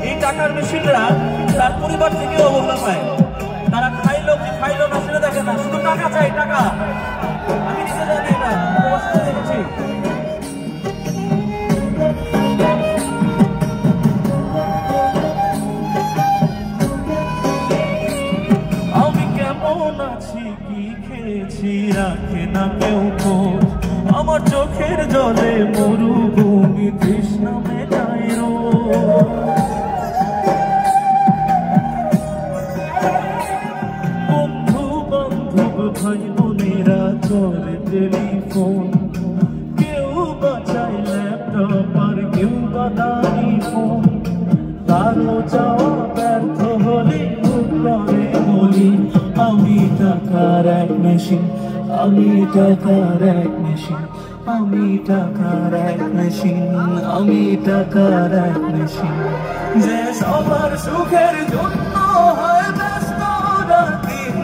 এই টাকার মেশিনরা তার পরিবার থেকে অবহেলা পায়। তারা খাইলো কি খাইলো না সেটা দেখে না, শুধু টাকা চাই, টাকা। আমি নিজে জানি না, দেখেছি। আমি কেমন আছি, কি খেয়েছি, রাখে না কেউ খোঁজ। আমার চোখের জলে মরুভূমি তৃষ্ণা মেটায় বন্ধু বান্ধব ভাই বোনেরা চলে টেলিফোন, কেউ বাঁচায় ল্যাপটপ আর কেউ বাদামি ফোন। কারো চাওয়া ব্যর্থ হলে মুখ করে বলি আমি টাকার এক মেশিন, আমি টাকার এক মেশিন, আমি টাকার এক মেশিন, আমি টাকার এক মেশিন। যে সবার সুখের জন্য হয় ব্যস্ত রাতদিন,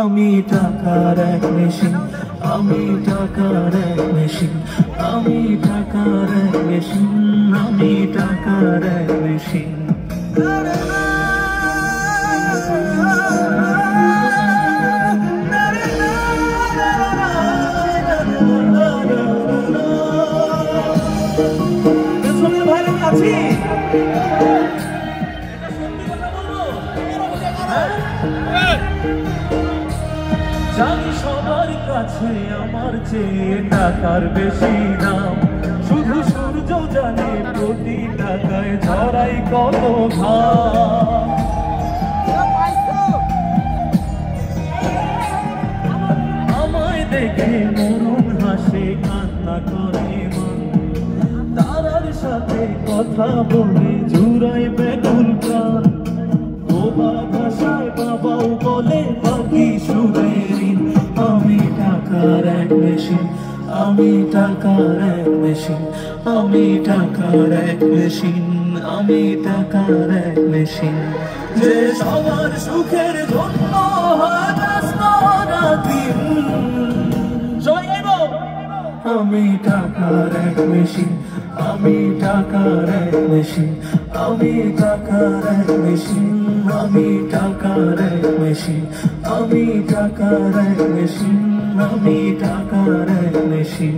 আমি টাকার এক মেশিন, আমি টাকার এক মেশিন, আমি টাকার এক মেশিন, আমি টাকার এক মেশিন। জানি সবার কাছে আমার চেয়ে টাকার বেশি দাম, শুধু সূর্য জানে প্রতি টাকায় ঝরাই কত ঘাম। আমায় দেখে মরুণ হাসে, কান্না করে মন, তারার সাথে কথা বলে জুড়াই বেকুল প্রাণ। বোবা ভাষায় বাবাও বলে পাখি সুরের। আমি টাকার এক মেশিন, আমি টাকার এক মেশিন, আমি টাকার এক মেশিন, আমি টাকার এক মেশিন। যে সবার সুখের জন্য হয় ব্যস্ত রাতদিন, আমি টাকার এক মেশিন, আমি টাকার এক মেশিন, আমি টাকার এক মেশিন, আমি টাকার এক মেশিন, আমি টাকার এক মেশিন, আমি টাকার এক মেশিন।